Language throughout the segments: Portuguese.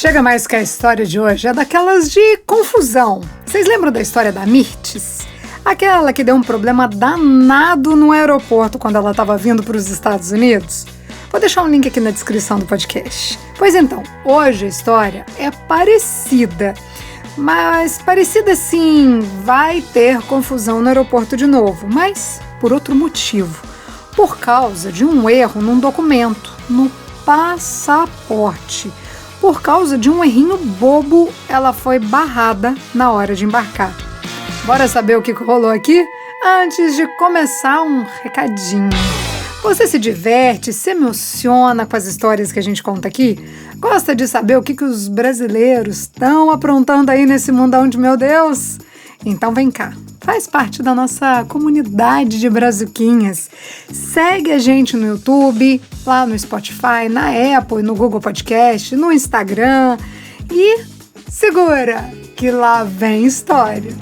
Chega mais que a história de hoje é daquelas de confusão. Vocês lembram da história da Mirtes? Aquela que deu um problema danado no aeroporto quando ela estava vindo para os Estados Unidos? Vou deixar um link aqui na descrição do podcast. Pois então, hoje a história é parecida. Mas parecida assim, vai ter confusão no aeroporto de novo, mas por outro motivo. Por causa de um erro num documento, no passaporte. Por causa de um errinho bobo, ela foi barrada na hora de embarcar. Bora saber o que rolou aqui? Antes de começar, um recadinho. Você se diverte, se emociona com as histórias que a gente conta aqui? Gosta de saber o que os brasileiros estão aprontando aí nesse mundão de meu Deus? Então vem cá, faz parte da nossa comunidade de brazuquinhas. Segue a gente no YouTube, lá no Spotify, na Apple, no Google Podcast, no Instagram e segura que lá vem história.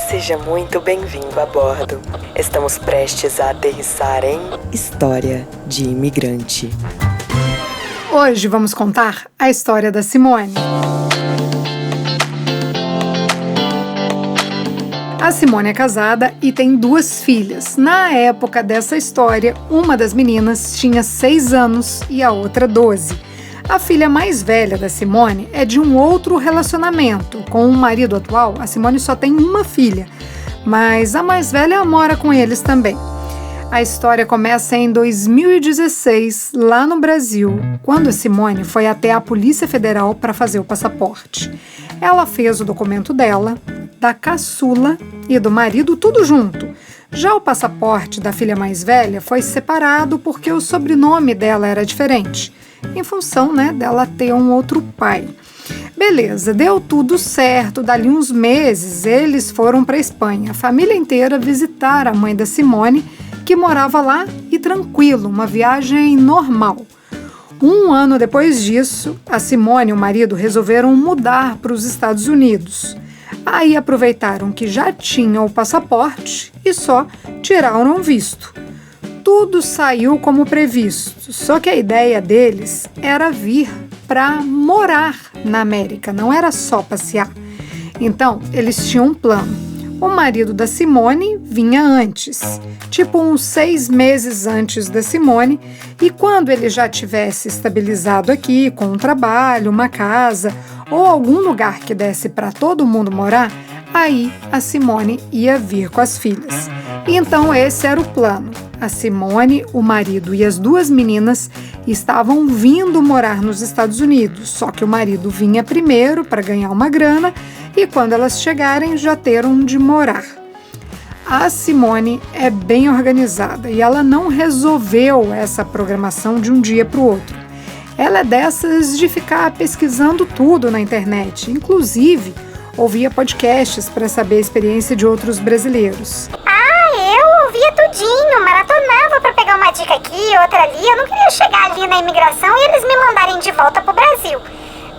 Seja muito bem-vindo a bordo. Estamos prestes a aterrissar em História de Imigrante. Hoje vamos contar a história da Simone. A Simone é casada e tem 2 filhas. Na época dessa história, uma das meninas tinha 6 anos e a outra 12. A filha mais velha da Simone é de um outro relacionamento. Com o marido atual, a Simone só tem uma filha, mas a mais velha mora com eles também. A história começa em 2016, lá no Brasil, quando a Simone foi até a Polícia Federal para fazer o passaporte. Ela fez o documento dela, da caçula e do marido, tudo junto. Já o passaporte da filha mais velha foi separado porque o sobrenome dela era diferente, em função, dela ter um outro pai. Beleza, deu tudo certo. Dali uns meses, eles foram para a Espanha, a família inteira visitar a mãe da Simone, que morava lá, e tranquilo, uma viagem normal. 1 ano depois disso, a Simone e o marido resolveram mudar para os Estados Unidos. Aí aproveitaram que já tinham o passaporte e só tiraram o visto. Tudo saiu como previsto, só que a ideia deles era vir para morar na América, não era só passear. Então, eles tinham um plano. O marido da Simone vinha antes, tipo uns 6 meses antes da Simone, e quando ele já tivesse estabilizado aqui, com um trabalho, uma casa ou algum lugar que desse para todo mundo morar, aí a Simone ia vir com as filhas. Então esse era o plano. A Simone, o marido e as 2 meninas estavam vindo morar nos Estados Unidos, só que o marido vinha primeiro para ganhar uma grana e quando elas chegarem já ter onde morar. A Simone é bem organizada e ela não resolveu essa programação de um dia para o outro. Ela é dessas de ficar pesquisando tudo na internet, inclusive ouvia podcasts para saber a experiência de outros brasileiros. Eu ouvia tudinho, maratonava pra pegar uma dica aqui, outra ali. Eu não queria chegar ali na imigração e eles me mandarem de volta pro Brasil.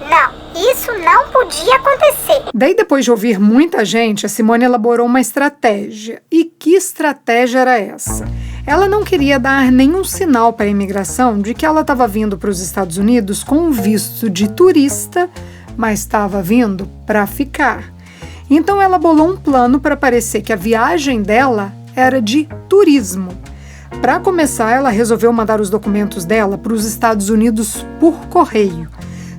Não, isso não podia acontecer. Daí, depois de ouvir muita gente, a Simone elaborou uma estratégia. E que estratégia era essa? Ela não queria dar nenhum sinal para a imigração de que ela estava vindo para os Estados Unidos com um visto de turista, mas estava vindo para ficar. Então ela bolou um plano para parecer que a viagem dela era de turismo. Para começar, ela resolveu mandar os documentos dela para os Estados Unidos por correio.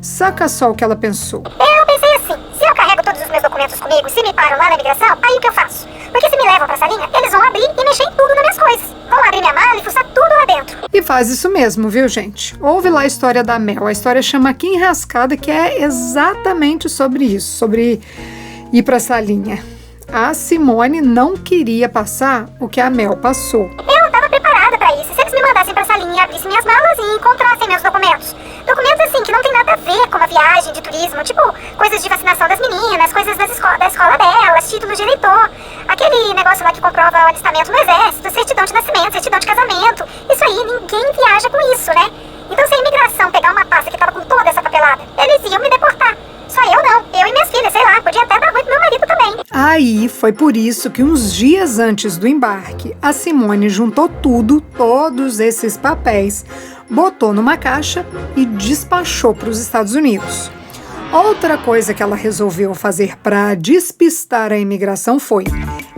Saca só o que ela pensou. Eu pensei assim, se eu carrego todos os meus documentos comigo, se me param lá na imigração, aí o que eu faço? Porque se me levam pra salinha, eles vão abrir e mexer em tudo nas minhas coisas. Vão abrir minha mala e fuçar tudo lá dentro. E faz isso mesmo, viu, gente? Ouve lá a história da Mel. A história chama Que Enrascada, que é exatamente sobre isso, sobre ir pra salinha. A Simone não queria passar o que a Mel passou. Eu estava preparada para isso. Se eles me mandassem para a salinha e abrissem minhas malas e encontrassem meus documentos. Documentos assim que não tem nada a ver com uma viagem de turismo, tipo coisas de vacinação das meninas, coisas da escola delas, título de eleitor, aquele negócio lá que comprova o alistamento no exército, certidão de nascimento, certidão de casamento. Isso aí, ninguém viaja com isso, né? Então se a imigração pegar uma pasta que tava com toda essa papelada, eles iam me deportar. Só eu não, eu e minhas filhas, sei lá, podia até dar ruim pro meu marido também. Aí foi por isso que uns dias antes do embarque, a Simone juntou todos esses papéis, botou numa caixa e despachou para os Estados Unidos. Outra coisa que ela resolveu fazer para despistar a imigração foi,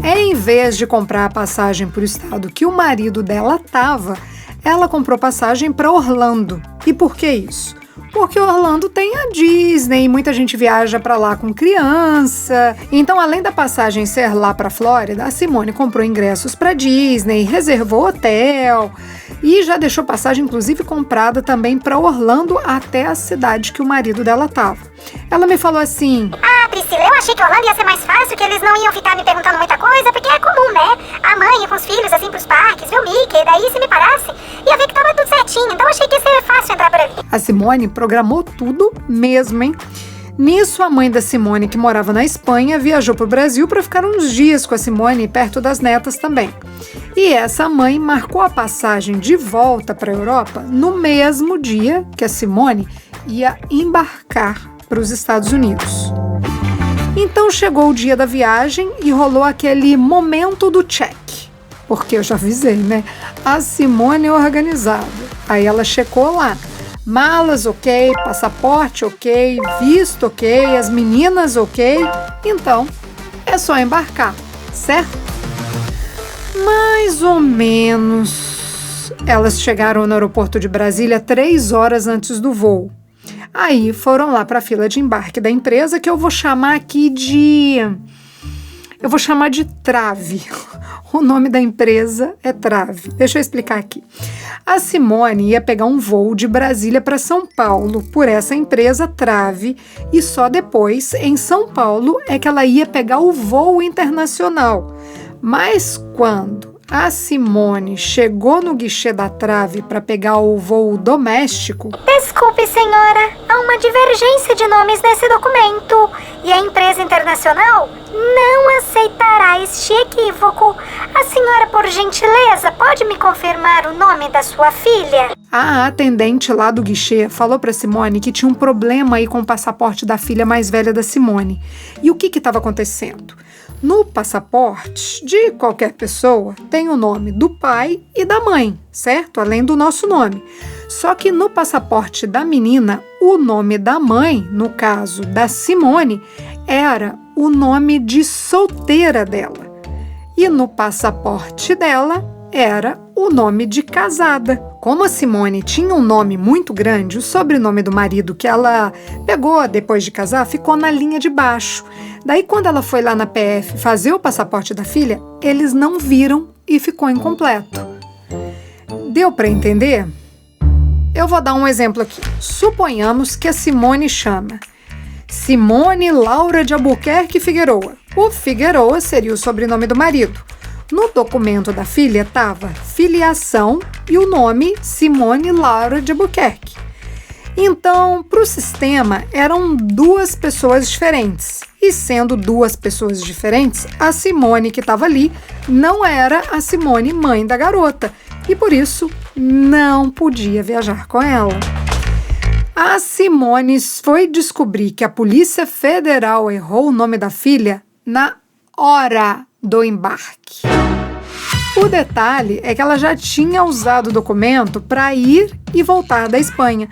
em vez de comprar a passagem para o estado que o marido dela estava, ela comprou passagem para Orlando. E por que isso? Porque Orlando tem a Disney e muita gente viaja para lá com criança. Então, além da passagem ser lá para Flórida, a Simone comprou ingressos para Disney, reservou hotel e já deixou passagem, inclusive, comprada também para Orlando, até a cidade que o marido dela estava. Ela me falou assim: Ah, Priscila, eu achei que Orlando ia ser mais fácil, que eles não iam ficar me perguntando muita coisa, porque é comum, né? A mãe ir com os filhos, assim, pros parques, ver o Mickey, daí se me parasse, ia ver que tava tudo certinho, então achei que ia ser fácil entrar por ali. A Simone programou tudo mesmo, hein? Nisso, a mãe da Simone, que morava na Espanha, viajou para o Brasil para ficar uns dias com a Simone, perto das netas também. E essa mãe marcou a passagem de volta para a Europa no mesmo dia que a Simone ia embarcar para os Estados Unidos. Então chegou o dia da viagem e rolou aquele momento do check. Porque eu já avisei, né? A Simone é organizada. Aí ela checou lá. Malas ok, passaporte ok, visto ok, as meninas ok. Então, é só embarcar, certo? Mais ou menos. Elas chegaram no aeroporto de Brasília 3 horas antes do voo. Aí foram lá para a fila de embarque da empresa, que eu vou chamar aqui de... Eu vou chamar de Trave. O nome da empresa é Trave. Deixa eu explicar aqui. A Simone ia pegar um voo de Brasília para São Paulo por essa empresa Trave e só depois, em São Paulo, é que ela ia pegar o voo internacional. Mas quando a Simone chegou no guichê da Trave para pegar o voo doméstico... Desculpe, senhora, há uma divergência de nomes nesse documento e a empresa internacional não aceitará este equívoco. A senhora, por gentileza, pode me confirmar o nome da sua filha? A atendente lá do guichê falou para Simone que tinha um problema aí com o passaporte da filha mais velha da Simone. E o que estava acontecendo? No passaporte de qualquer pessoa tem o nome do pai e da mãe, certo? Além do nosso nome. Só que no passaporte da menina, o nome da mãe, no caso da Simone, era o nome de solteira dela. E no passaporte dela era o nome de casada. Como a Simone tinha um nome muito grande, o sobrenome do marido que ela pegou depois de casar ficou na linha de baixo. Daí, quando ela foi lá na PF fazer o passaporte da filha, eles não viram e ficou incompleto. Deu para entender? Eu vou dar um exemplo aqui. Suponhamos que a Simone chama Simone Laura de Albuquerque Figueroa. O Figueroa seria o sobrenome do marido. No documento da filha estava filiação e o nome Simone Laura de Albuquerque. Então, para o sistema, eram 2 pessoas diferentes. E sendo 2 pessoas diferentes, a Simone que estava ali não era a Simone mãe da garota. E por isso, não podia viajar com ela. A Simone foi descobrir que a Polícia Federal errou o nome da filha na hora do embarque. O detalhe é que ela já tinha usado o documento para ir e voltar da Espanha.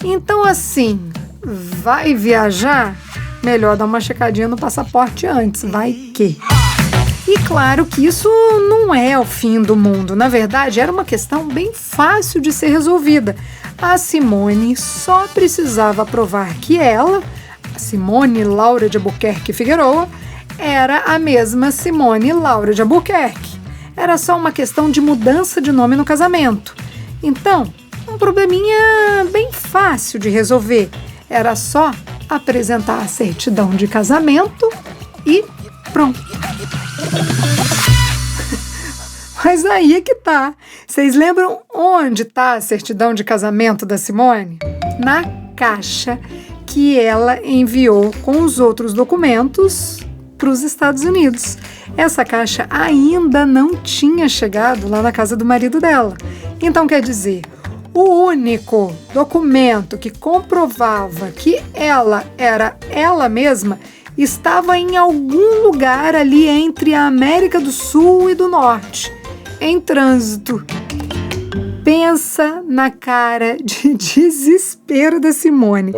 Então, assim, vai viajar? Melhor dar uma checadinha no passaporte antes, vai que... E claro que isso não é o fim do mundo. Na verdade, era uma questão bem fácil de ser resolvida. A Simone só precisava provar que ela, a Simone Laura de Albuquerque Figueroa, era a mesma Simone Laura de Albuquerque. Era só uma questão de mudança de nome no casamento. Então, um probleminha bem fácil de resolver. Era só apresentar a certidão de casamento e pronto. Mas aí é que tá. Vocês lembram onde tá a certidão de casamento da Simone? Na caixa que ela enviou com os outros documentos para os Estados Unidos. Essa caixa ainda não tinha chegado lá na casa do marido dela. Então, quer dizer, o único documento que comprovava que ela era ela mesma estava em algum lugar ali entre a América do Sul e do Norte, em trânsito. Pensa na cara de desespero da Simone.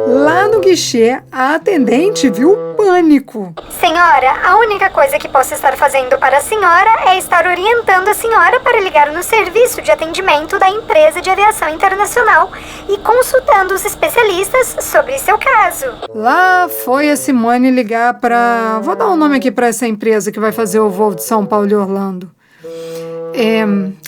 Lá no guichê, a atendente viu o pânico. Senhora, a única coisa que posso estar fazendo para a senhora é estar orientando a senhora para ligar no serviço de atendimento da empresa de aviação internacional e consultando os especialistas sobre seu caso. Lá foi a Simone ligar para... Vou dar um nome aqui para essa empresa que vai fazer o voo de São Paulo e Orlando.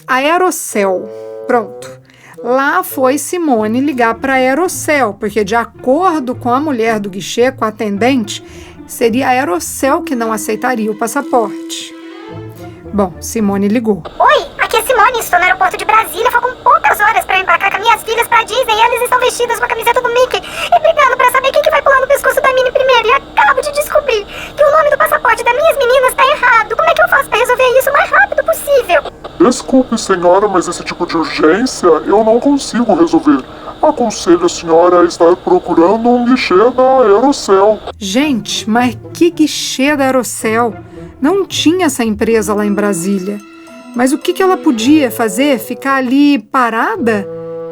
Aerocel. Pronto. Lá foi Simone ligar para a Aerocel, porque de acordo com a mulher do guichê, com a atendente, seria a Aerocel que não aceitaria o passaporte. Bom, Simone ligou. Oi, aqui é Simone, estou no aeroporto de Brasília, faltam poucas horas para embarcar com minhas filhas para Disney e elas estão vestidas com a camiseta do Mickey e brigando para saber quem que vai pular no pescoço da Minnie primeiro. E acabo de descobrir que o nome do passaporte das minhas meninas está errado. Como é que eu faço para resolver isso o mais rápido possível? Desculpe, senhora, mas esse tipo de urgência eu não consigo resolver. Aconselho a senhora a estar procurando um guichê da Aerocel. Gente, mas que guichê da Aerocel? Não tinha essa empresa lá em Brasília. Mas o que ela podia fazer? Ficar ali parada?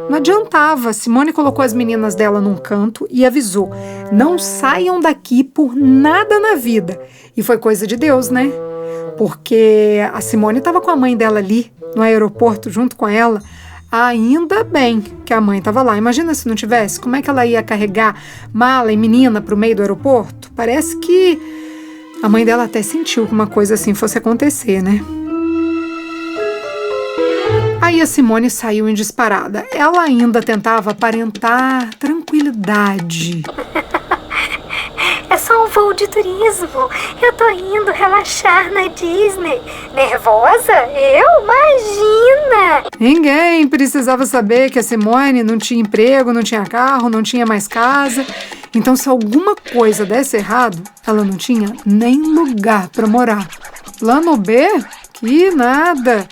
Não adiantava. Simone colocou as meninas dela num canto e avisou: não saiam daqui por nada na vida. E foi coisa de Deus, né? Porque a Simone estava com a mãe dela ali, no aeroporto, junto com ela. Ainda bem que a mãe estava lá. Imagina se não tivesse, como é que ela ia carregar mala e menina para o meio do aeroporto? Parece que a mãe dela até sentiu que uma coisa assim fosse acontecer, né? Aí a Simone saiu em disparada. Ela ainda tentava aparentar tranquilidade. É só um voo de turismo. Eu tô indo relaxar na Disney. Nervosa? Eu? Imagina! Ninguém precisava saber que a Simone não tinha emprego, não tinha carro, não tinha mais casa. Então, se alguma coisa desse errado, ela não tinha nem lugar para morar. Plano B? Que nada!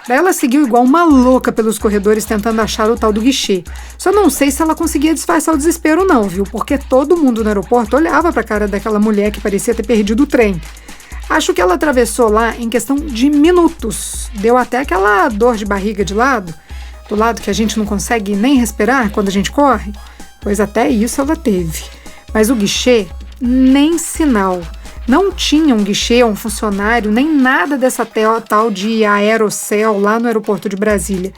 Daí ela seguiu igual uma louca pelos corredores tentando achar o tal do guichê. Só não sei se ela conseguia disfarçar o desespero não, viu? Porque todo mundo no aeroporto olhava pra cara daquela mulher que parecia ter perdido o trem. Acho que ela atravessou lá em questão de minutos. Deu até aquela dor de barriga de lado, do lado que a gente não consegue nem respirar quando a gente corre. Pois até isso ela teve. Mas o guichê, nem sinal. Não tinha um guichê, um funcionário, nem nada dessa tal de Aerocel lá no aeroporto de Brasília.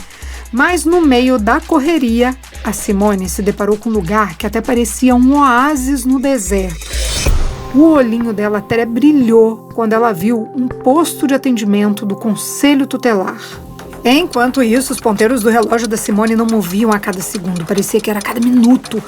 Mas no meio da correria, a Simone se deparou com um lugar que até parecia um oásis no deserto. O olhinho dela até brilhou quando ela viu um posto de atendimento do Conselho Tutelar. Enquanto isso, os ponteiros do relógio da Simone não moviam a cada segundo, parecia que era a cada minuto.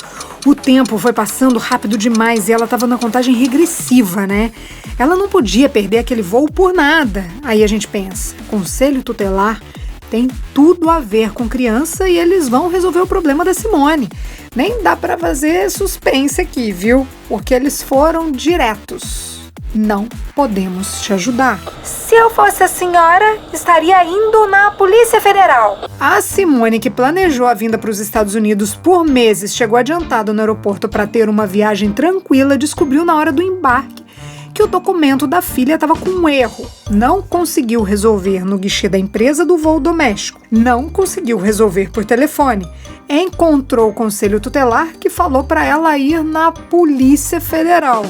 O tempo foi passando rápido demais e ela estava na contagem regressiva, né? Ela não podia perder aquele voo por nada. Aí a gente pensa, Conselho Tutelar tem tudo a ver com criança e eles vão resolver o problema da Simone. Nem dá para fazer suspense aqui, viu? Porque eles foram diretos. Não podemos te ajudar. Se eu fosse a senhora, estaria indo na Polícia Federal. A Simone, que planejou a vinda para os Estados Unidos por meses, chegou adiantada no aeroporto para ter uma viagem tranquila, descobriu na hora do embarque que o documento da filha estava com um erro. Não conseguiu resolver no guichê da empresa do voo doméstico. Não conseguiu resolver por telefone. Encontrou o Conselho Tutelar, que falou para ela ir na Polícia Federal.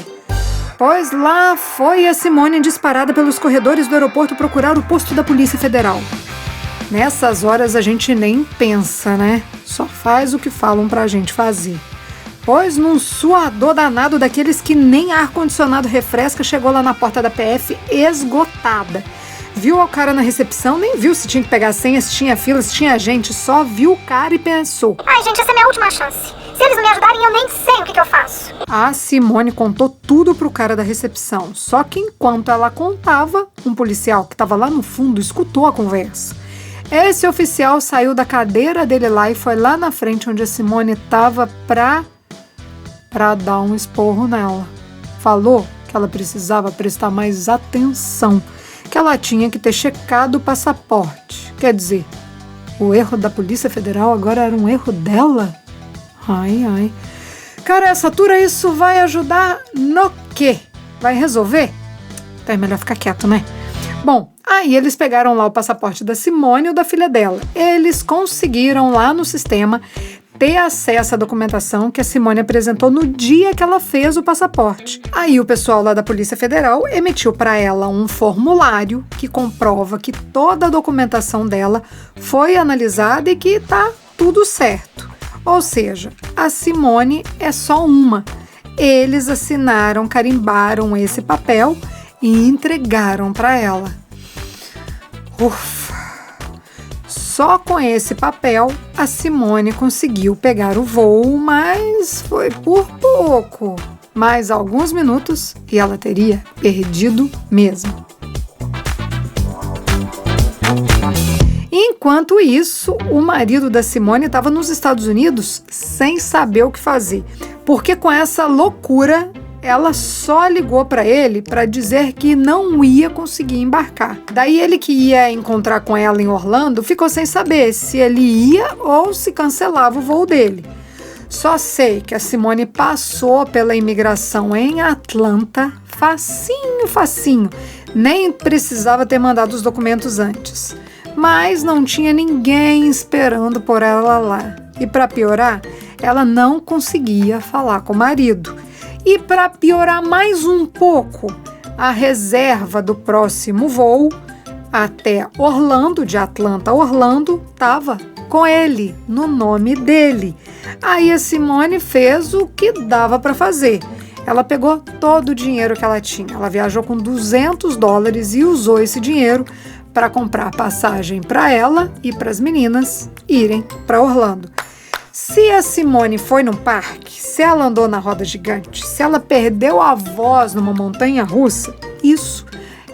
Pois lá foi a Simone disparada pelos corredores do aeroporto procurar o posto da Polícia Federal. Nessas horas a gente nem pensa, né? Só faz o que falam pra gente fazer. Pois num suador danado daqueles que nem ar-condicionado refresca, chegou lá na porta da PF esgotada. Viu o cara na recepção, nem viu se tinha que pegar a senha, se tinha fila, se tinha gente, só viu o cara e pensou: ai, gente, essa é a minha última chance. Se eles não me ajudarem, eu nem sei o que eu faço. A Simone contou tudo pro cara da recepção. Só que enquanto ela contava, um policial que estava lá no fundo escutou a conversa. Esse oficial saiu da cadeira dele lá e foi lá na frente onde a Simone estava pra dar um esporro nela. Falou que ela precisava prestar mais atenção, que ela tinha que ter checado o passaporte. Quer dizer, o erro da Polícia Federal agora era um erro dela? Ai, ai. Cara, essa altura isso vai ajudar no quê? Vai resolver? Então é melhor ficar quieto, né? Bom, aí eles pegaram lá o passaporte da Simone e o da filha dela. Eles conseguiram lá no sistema ter acesso à documentação que a Simone apresentou no dia que ela fez o passaporte. Aí o pessoal lá da Polícia Federal emitiu para ela um formulário que comprova que toda a documentação dela foi analisada e que tá tudo certo. Ou seja, a Simone é só uma. Eles assinaram, carimbaram esse papel e entregaram para ela. Ufa! Só com esse papel a Simone conseguiu pegar o voo, mas foi por pouco. Mais alguns minutos e ela teria perdido mesmo. Enquanto isso, o marido da Simone estava nos Estados Unidos sem saber o que fazer, porque com essa loucura ela só ligou para ele para dizer que não ia conseguir embarcar. Daí ele, que ia encontrar com ela em Orlando, ficou sem saber se ele ia ou se cancelava o voo dele. Só sei que a Simone passou pela imigração em Atlanta, facinho, nem precisava ter mandado os documentos antes. Mas não tinha ninguém esperando por ela lá. E para piorar, ela não conseguia falar com o marido. E para piorar mais um pouco, a reserva do próximo voo até Orlando, de Atlanta a Orlando, estava com ele, no nome dele. Aí a Simone fez o que dava para fazer. Ela pegou todo o dinheiro que ela tinha. Ela viajou com $200 e usou esse dinheiro para comprar passagem para ela e para as meninas irem para Orlando. Se a Simone foi num parque, se ela andou na roda gigante, se ela perdeu a voz numa montanha russa, isso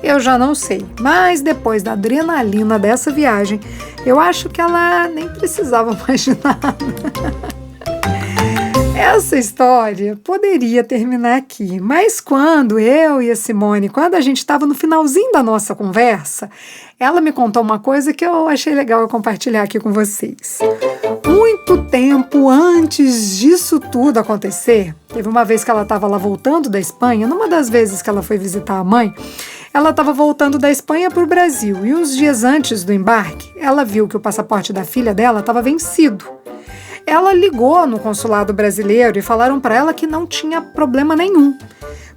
eu já não sei. Mas depois da adrenalina dessa viagem, eu acho que ela nem precisava mais de nada. Essa história poderia terminar aqui, mas quando eu e a Simone, quando a gente estava no finalzinho da nossa conversa, ela me contou uma coisa que eu achei legal eu compartilhar aqui com vocês. Muito tempo antes disso tudo acontecer, teve uma vez que ela estava lá voltando da Espanha, numa das vezes que ela foi visitar a mãe, ela estava voltando da Espanha para o Brasil e uns dias antes do embarque, ela viu que o passaporte da filha dela estava vencido. Ela ligou no consulado brasileiro e falaram para ela que não tinha problema nenhum,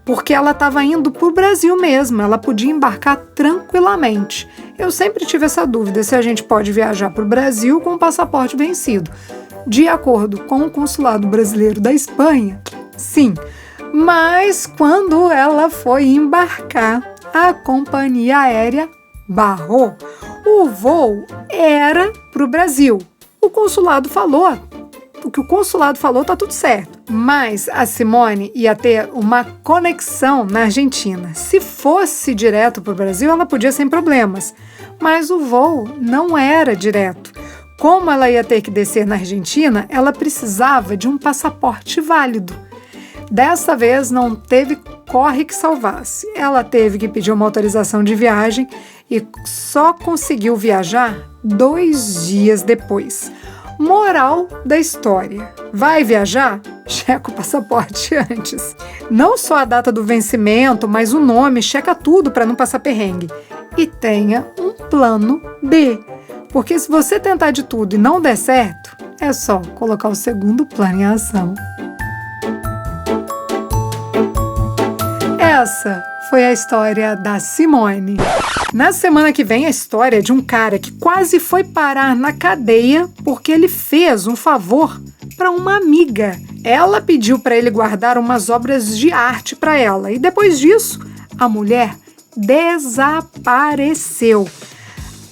porque ela estava indo para o Brasil mesmo, ela podia embarcar tranquilamente. Eu sempre tive essa dúvida se a gente pode viajar para o Brasil com o passaporte vencido. De acordo com o consulado brasileiro da Espanha, sim. Mas quando ela foi embarcar, a companhia aérea barrou. O voo era para o Brasil. O consulado falou, o que o consulado falou tá tudo certo. Mas a Simone ia ter uma conexão na Argentina. Se fosse direto para o Brasil, ela podia sem problemas. Mas o voo não era direto. Como ela ia ter que descer na Argentina, ela precisava de um passaporte válido. Dessa vez não teve corre que salvasse. Ela teve que pedir uma autorização de viagem e só conseguiu viajar 2 dias depois. Moral da história: vai viajar? Checa o passaporte antes. Não só a data do vencimento, mas o nome, checa tudo para não passar perrengue. E tenha um plano B, porque se você tentar de tudo e não der certo, é só colocar o segundo plano em ação. Essa foi a história da Simone. Na semana que vem, a história de um cara que quase foi parar na cadeia porque ele fez um favor para uma amiga. Ela pediu para ele guardar umas obras de arte para ela e depois disso, a mulher desapareceu.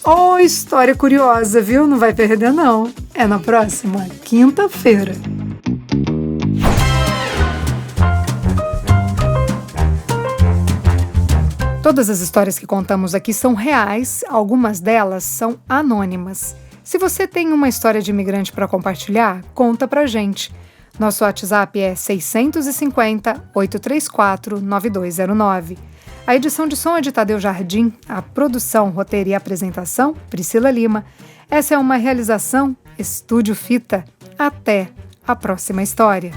Oh, história curiosa, viu? Não vai perder não. É na próxima quinta-feira. Todas as histórias que contamos aqui são reais, algumas delas são anônimas. Se você tem uma história de imigrante para compartilhar, conta pra gente. Nosso WhatsApp é 650-834-9209. A edição de som é de Tadeu Jardim, a produção, roteiro e apresentação, Priscila Lima. Essa é uma realização Estúdio Fita. Até a próxima história.